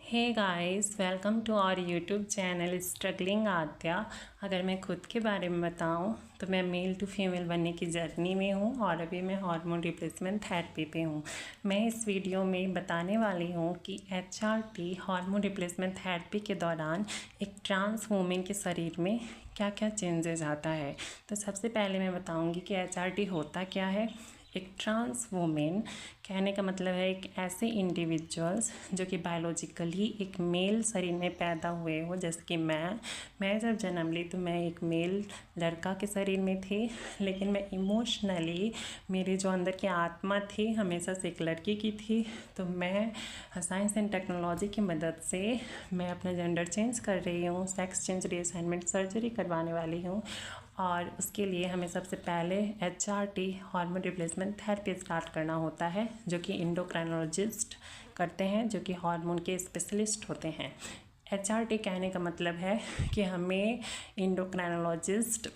Hey guys, welcome to our YouTube channel struggling Aadya. अगर मैं खुद के बारे में बताऊं तो मैं मेल टू फीमेल बनने की जर्नी में हूं और अभी मैं हार्मोन रिप्लेसमेंट थेरेपी पे हूं। मैं इस वीडियो में बताने वाली हूं कि HRT हार्मोन रिप्लेसमेंट थेरेपी के दौरान एक ट्रांस वूमेन के शरीर में क्या क्या चेंजेस आता है। तो सबसे पहले मैं बताऊँगी कि HRT होता क्या है। एक ट्रांस वूमेन कहने का मतलब है एक ऐसे इंडिविजुअल्स जो कि बायोलॉजिकली एक मेल शरीर में पैदा हुए हो। जैसे कि मैं जब जन्म ली तो मैं एक मेल लड़का के शरीर में थी, लेकिन मैं इमोशनली मेरी जो अंदर की आत्मा थी हमेशा से एक लड़की की थी। तो मैं साइंस एंड टेक्नोलॉजी की मदद से मैं अपना जेंडर चेंज कर रही हूँ, सेक्स चेंज रीअसाइनमेंट सर्जरी करवाने वाली हूँ। और उसके लिए हमें सबसे पहले HRT hormone replacement therapy start करना होता है, जो कि एंडोक्राइनोलॉजिस्ट करते हैं, जो कि हार्मोन के स्पेशलिस्ट होते हैं। HRT कहने का मतलब है कि हमें एंडोक्राइनोलॉजिस्ट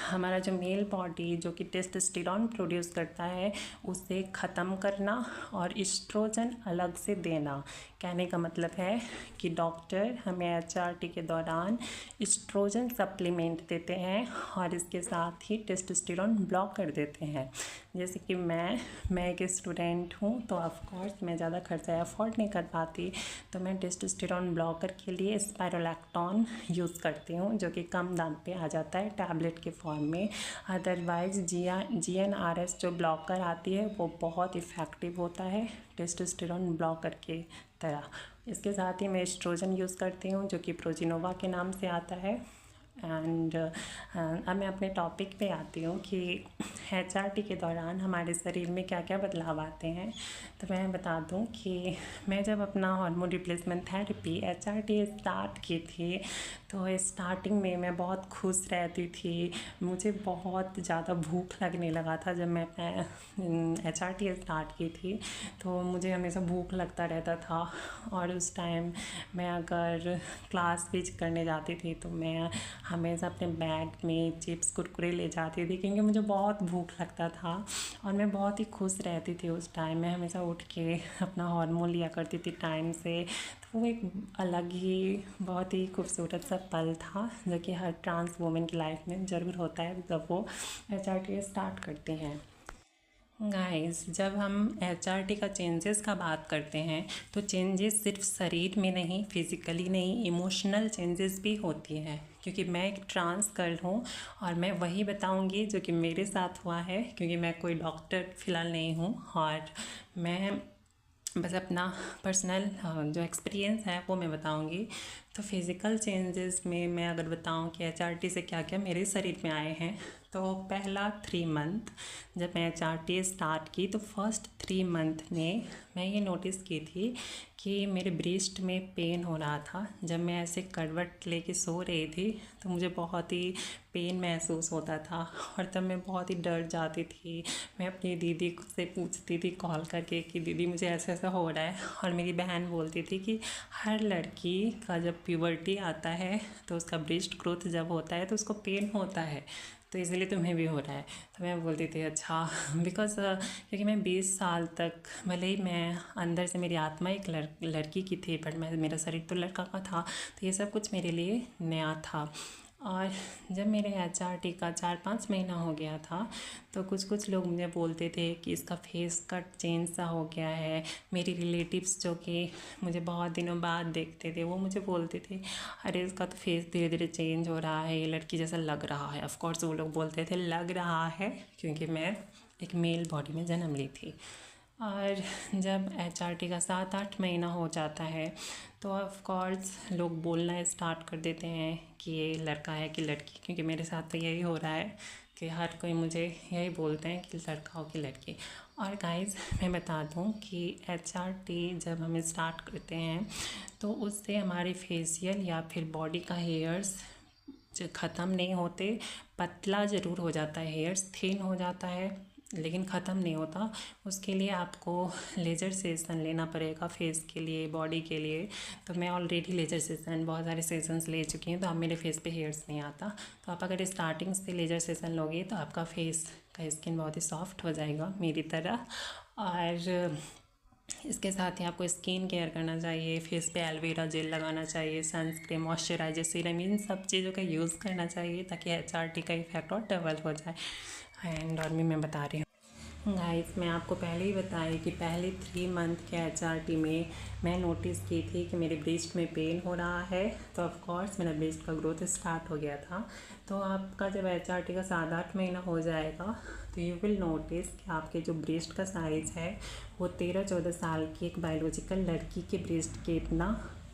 हमारा जो मेल बॉडी जो कि टेस्टोस्टेरोन प्रोड्यूस करता है उसे ख़त्म करना और एस्ट्रोजन अलग से देना। कहने का मतलब है कि डॉक्टर हमें HRT के दौरान एस्ट्रोजन सप्लीमेंट देते हैं और इसके साथ ही टेस्टोस्टेरोन ब्लॉक कर देते हैं। जैसे कि मैं एक स्टूडेंट हूँ, तो ऑफकोर्स मैं ज़्यादा खर्चा अफोर्ड नहीं कर पाती, तो मैं टेस्टोस्टेरोन ब्लॉकर के लिए स्पाइरोलैक्टोन यूज़ करती हूँ, जो कि कम दाम पे आ जाता है टैबलेट के फॉर्म में। अदरवाइज़ GnRH जो ब्लॉकर आती है वो बहुत इफ़ेक्टिव होता है टेस्टोस्टेरोन ब्लॉकर के तरह। इसके साथ ही मैं एस्ट्रोजन यूज़ करती हूँ, जो कि प्रोजिनोवा के नाम से आता है। एंड अब मैं अपने टॉपिक पे आती हूँ कि HRT के दौरान हमारे शरीर में क्या क्या बदलाव आते हैं। तो मैं बता दूँ कि मैं जब अपना hormone replacement therapy HRT start की थी तो स्टार्टिंग में मैं बहुत खुश रहती थी। मुझे बहुत ज़्यादा भूख लगने लगा था जब मैं HRT स्टार्ट की थी, तो मुझे हमेशा भूख लगता रहता था। और उस टाइम मैं अगर क्लास भी करने जाती थी तो मैं हमेशा अपने बैग में चिप्स कुरकुरे ले जाती थी, क्योंकि मुझे बहुत भूख लगता था और मैं बहुत ही खुश रहती थी उस टाइम। मैं हमेशा उठ के अपना हार्मोन लिया करती थी टाइम से। तो वो एक अलग ही बहुत ही खूबसूरत सा पल था, जो कि हर ट्रांस वूमेन की लाइफ में ज़रूर होता है जब वो HRT स्टार्ट करते हैं। गाइस, जब हम HRT का चेंजेस का बात करते हैं तो चेंजेस सिर्फ शरीर में नहीं, फिज़िकली नहीं, इमोशनल चेंजेस भी होती हैं। क्योंकि मैं एक ट्रांस गर्ल हूँ और मैं वही बताऊँगी जो कि मेरे साथ हुआ है, क्योंकि मैं कोई डॉक्टर फ़िलहाल नहीं हूँ। और मैं बस अपना पर्सनल जो एक्सपीरियंस है वो मैं बताऊंगी। तो फिज़िकल चेंजेस में मैं अगर बताऊं कि HRT से क्या क्या मेरे शरीर में आए हैं, तो पहला 3 मंथ जब मैं HRT स्टार्ट की तो फर्स्ट 3 मंथ में मैं ये नोटिस की थी कि मेरे ब्रेस्ट में पेन हो रहा था। जब मैं ऐसे करवट लेके सो रही थी तो मुझे बहुत ही पेन महसूस होता था और तब मैं बहुत ही डर जाती थी। मैं अपनी दीदी से पूछती थी कॉल करके कि दीदी मुझे ऐसा ऐसा हो रहा है, और मेरी बहन बोलती थी कि हर लड़की का जब प्यूबर्टी आता है तो उसका ब्रेस्ट ग्रोथ जब होता है तो उसको पेन होता है, तो इसलिए तुम्हें भी हो रहा है। तो मैं बोलती थी अच्छा, बिकॉज़ क्योंकि मैं 20 साल तक भले ही मैं अंदर से मेरी आत्मा एक लड़की की थी, बट मेरा शरीर तो लड़का का था, तो ये सब कुछ मेरे लिए नया था। और जब मेरे HRT का 4-5 महीना हो गया था तो कुछ लोग मुझे बोलते थे कि इसका फेस कट चेंज सा हो गया है। मेरी रिलेटिव्स जो कि मुझे बहुत दिनों बाद देखते थे वो मुझे बोलते थे अरे इसका तो फेस धीरे धीरे चेंज हो रहा है, ये लड़की जैसा लग रहा है। ऑफ कोर्स वो लोग बोलते थे लग रहा है, क्योंकि मैं एक मेल बॉडी में जन्म ली थी। और जब HRT का 7-8 महीना हो जाता है तो ऑफ कोर्स लोग बोलना स्टार्ट कर देते हैं कि ये लड़का है कि लड़की, क्योंकि मेरे साथ तो यही हो रहा है कि हर कोई मुझे यही बोलते हैं कि लड़का हो कि लड़की। और गाइस, मैं बता दूं कि HRT जब हम स्टार्ट करते हैं तो उससे हमारे फेशियल या फिर बॉडी का हेयर्स ख़त्म नहीं होते, पतला ज़रूर हो जाता है, हेयर्स थिन हो जाता है, लेकिन ख़त्म नहीं होता। उसके लिए आपको लेज़र सेशन लेना पड़ेगा फेस के लिए, बॉडी के लिए। तो मैं ऑलरेडी लेज़र सेशन बहुत सारे सेशंस ले चुकी हूँ, तो अब मेरे फेस पे हेयर्स नहीं आता। तो आप अगर स्टार्टिंग से लेज़र सेशन लोगे तो आपका फेस का स्किन बहुत ही सॉफ्ट हो जाएगा मेरी तरह। और इसके साथ ही आपको स्किन केयर करना चाहिए, फेस पे एलोवेरा जेल लगाना चाहिए, सनस्क्रीन, मॉइस्चराइजर, सीरम, इन सब चीज़ों का यूज़ करना चाहिए ताकि HRT का इफेक्ट और डबल हो जाए। एंड और भी मैं बता रही हूँ गाइस, मैं आपको पहले ही बताई कि पहले 3 मंथ के HRT में मैं नोटिस की थी कि मेरे ब्रेस्ट में पेन हो रहा है, तो ऑफ कोर्स मेरा ब्रेस्ट का ग्रोथ स्टार्ट हो गया था। तो आपका जब HRT का 7-8 महीना हो जाएगा तो यू विल नोटिस कि आपके जो ब्रेस्ट का साइज़ है वो 13-14 साल की एक बायोलॉजिकल लड़की के ब्रेस्ट के इतना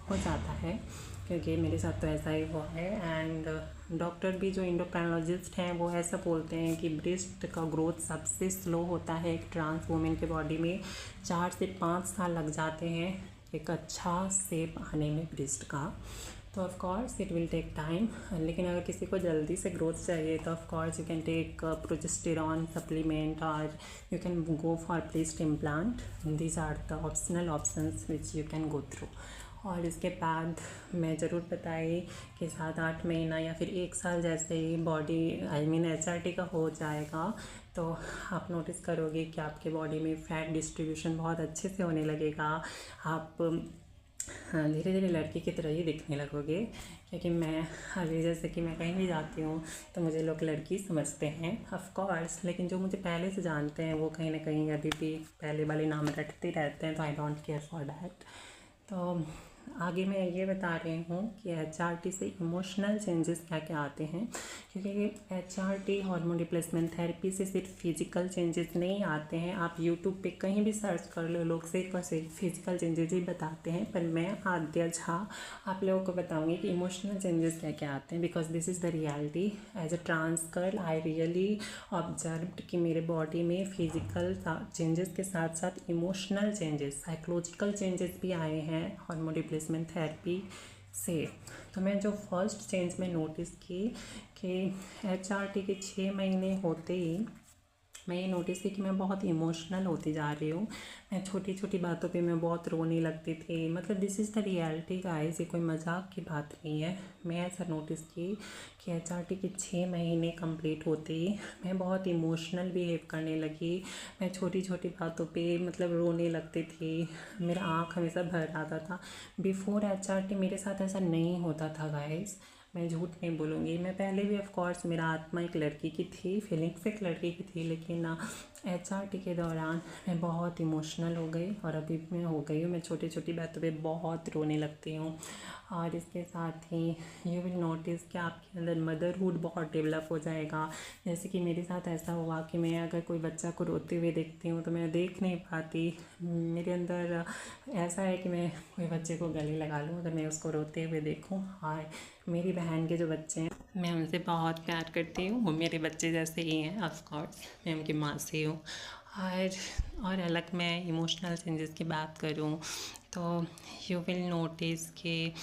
हो जाता है, क्योंकि मेरे साथ तो ऐसा ही हुआ है। एंड डॉक्टर भी जो एंडोक्राइनोलॉजिस्ट हैं वो ऐसा बोलते हैं कि ब्रेस्ट का ग्रोथ सबसे स्लो होता है एक ट्रांस वुमेन के बॉडी में, 4 से 5 साल लग जाते हैं एक अच्छा शेप आने में ब्रेस्ट का। तो of course it will take time, लेकिन अगर किसी को जल्दी से ग्रोथ चाहिए तो of course you can take progesterone supplement और you can go for breast implant. These are the optional options which you can go through. और इसके बाद मैं ज़रूर बताई कि 7-8 महीना या फिर 1 साल जैसे ही बॉडी HRT का हो जाएगा तो आप नोटिस करोगे कि आपके बॉडी में फैट डिस्ट्रीब्यूशन बहुत अच्छे से होने लगेगा। आप धीरे धीरे लड़की की तरह ही दिखने लगोगे, क्योंकि मैं अभी जैसे कि मैं कहीं भी जाती हूँ तो मुझे लोग लड़की समझते हैं ऑफ कोर्स, लेकिन जो मुझे पहले से जानते हैं वो कहीं ना कहीं अभी भी पहले वाले नाम रटते रहते हैं, तो I don't care for that. तो आगे मैं ये बता रही हूँ कि HRT से इमोशनल चेंजेस क्या क्या आते हैं, क्योंकि HRT हार्मोन रिप्लेसमेंट थेरेपी से सिर्फ फिजिकल चेंजेस नहीं आते हैं। आप यूट्यूब पे कहीं भी सर्च कर लो, लोग सिर्फ और सिर्फ फिजिकल चेंजेस ही बताते हैं, पर मैं आद्या झा आप लोगों को बताऊँगी कि इमोशनल चेंजेस क्या क्या आते हैं, because this is the reality. As a trans girl I really observed कि मेरे बॉडी में फिजिकल चेंजेस के साथ साथ इमोशनल चेंजेस, साइकोलॉजिकल चेंजेस भी आए हैं हार्मोन रिप्लेसमेंट थेरेपी से। तो मैं जो फर्स्ट चेंज में नोटिस की कि HRT के 6 महीने होते ही मैं ये नोटिस की कि मैं बहुत इमोशनल होती जा रही हूँ। मैं छोटी छोटी बातों पे मैं बहुत रोने लगती थी, मतलब this is the reality guys, ये कोई मजाक की बात नहीं है। मैं ऐसा नोटिस की कि HRT के 6 महीने कंप्लीट होते ही मैं बहुत इमोशनल बिहेव करने लगी। मैं छोटी छोटी बातों पे मतलब रोने लगती थी, मेरा आँख हमेशा भर आता था। बिफोर HRT मेरे साथ ऐसा नहीं होता था गाइस, मैं झूठ नहीं बोलूँगी। मैं पहले भी ऑफ कोर्स मेरा आत्मा एक लड़की की थी, फीलिंग्स एक लड़की की थी, लेकिन HRT के दौरान मैं बहुत इमोशनल हो गई और अभी मैं हो गई हूँ। मैं छोटी छोटी बातों पे बहुत रोने लगती हूँ। और इसके साथ ही यू विल नोटिस कि आपके अंदर मदरहुड बहुत डेवलप हो जाएगा। जैसे कि मेरे साथ ऐसा हुआ कि मैं अगर कोई बच्चा को रोते हुए देखती हूँ तो मैं देख नहीं पाती। मेरे अंदर ऐसा है कि मैं कोई बच्चे को गले लगा लूँ अगर मैं उसको रोते हुए देखूँ। और मेरी बहन के जो बच्चे हैं मैं उनसे बहुत प्यार करती हूँ, वो मेरे बच्चे जैसे ही हैं, ऑफ कोर्स मैं उनकी माँ से हूँ। और अलग मैं इमोशनल चेंजेस की बात करूँ तो यू विल नोटिस कि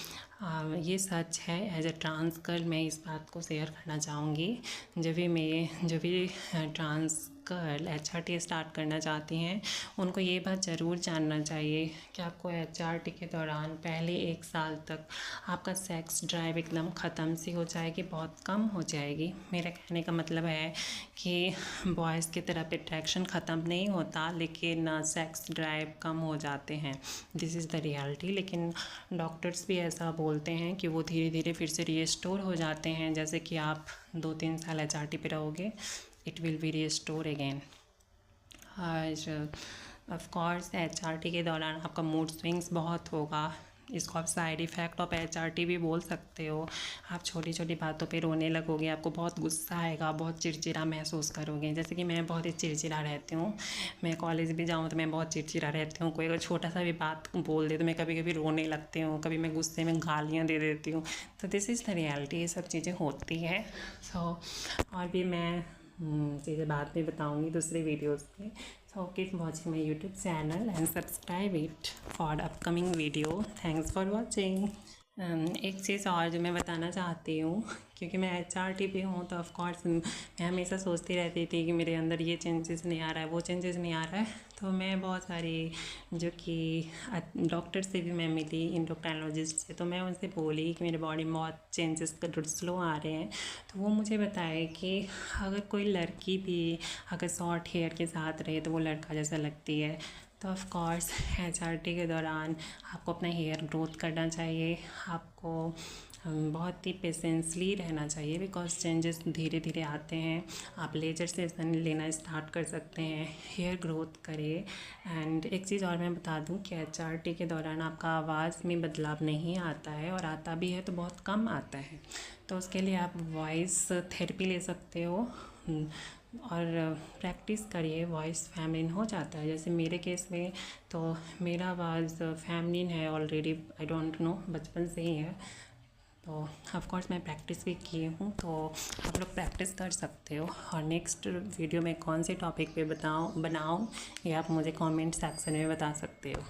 ये सच है। एज अ ट्रांस गर्ल मैं इस बात को शेयर करना चाहूँगी। जब भी ट्रांस गर्ल HRT स्टार्ट करना चाहती हैं उनको ये बात ज़रूर जानना चाहिए कि आपको HRT के दौरान पहले 1 साल तक आपका सेक्स ड्राइव एकदम ख़त्म सी हो जाएगी, बहुत कम हो जाएगी। मेरा कहने का मतलब है कि बॉयज़ की तरफ अट्रैक्शन ख़त्म नहीं होता, लेकिन सेक्स ड्राइव कम हो जाते हैं। This is the reality. लेकिन डॉक्टर्स भी ऐसा बोलते हैं कि वो धीरे धीरे फिर से रीस्टोर हो जाते हैं। जैसे कि आप 2-3 साल HRT पे रहोगे, it will be restore again. और ऑफ कोर्स HRT के दौरान आपका मूड स्विंग्स बहुत होगा, इसको आप साइड इफ़ेक्ट ऑफ HRT भी बोल सकते हो। आप छोटी छोटी बातों पे रोने लगोगे, आपको बहुत गुस्सा आएगा, बहुत चिड़चिड़ा महसूस करोगे। जैसे कि मैं बहुत ही चिड़चिड़ा रहती हूँ, मैं कॉलेज भी जाऊँ तो मैं बहुत चिड़चिड़ा रहती हूँ। कोई अगर छोटा सा भी बात बोल दे तो मैं कभी कभी रोने लगती हूँ, कभी मैं गुस्से में गालियाँ दे देती हूँ। तो दिस इज़ द रियलिटी, ये सब चीज़ें होती है। सो और भी मैं चीज़ें बाद में बताऊँगी दूसरे वीडियोज़ में। So keep watching my YouTube channel and subscribe it for the upcoming video. Thanks for watching. एक चीज़ और जो मैं बताना चाहती हूँ, क्योंकि मैं HRT पे हूँ तो ऑफकोर्स मैं हमेशा सोचती रहती थी कि मेरे अंदर ये चेंजेस नहीं आ रहा है, वो चेंजेस नहीं आ रहा है। तो मैं बहुत सारी जो कि डॉक्टर से भी मैं मिली, एंडोक्राइनोलॉजिस्ट से, तो मैं उनसे बोली कि मेरे बॉडी में बहुत चेंजेस स्लो आ रहे हैं। तो वो मुझे बताए कि अगर कोई लड़की भी अगर शॉर्ट हेयर के साथ रहे तो वो लड़का जैसा लगती है। तो ऑफ कोर्स HRT के दौरान आपको अपना हेयर ग्रोथ करना चाहिए, आपको बहुत ही पेशेंसली रहना चाहिए बिकॉज चेंजेस धीरे धीरे आते हैं। आप लेजर सेशन लेना स्टार्ट कर सकते हैं, हेयर ग्रोथ करिए। एंड एक चीज़ और मैं बता दूं कि HRT के दौरान आपका आवाज़ में बदलाव नहीं आता है, और आता भी है तो बहुत कम आता है। तो उसके लिए आप वॉइस थेरेपी ले सकते हो और प्रैक्टिस करिए, वॉइस फेमिनिन हो जाता है। जैसे मेरे केस में तो मेरा आवाज़ फेमिनिन है ऑलरेडी, आई डोंट नो, बचपन से ही है। तो ऑफ कोर्स मैं प्रैक्टिस भी की हूँ, तो आप लोग प्रैक्टिस कर सकते हो। और नेक्स्ट वीडियो में कौन से टॉपिक पे बनाऊँ ये आप मुझे कमेंट सेक्शन में बता सकते हो।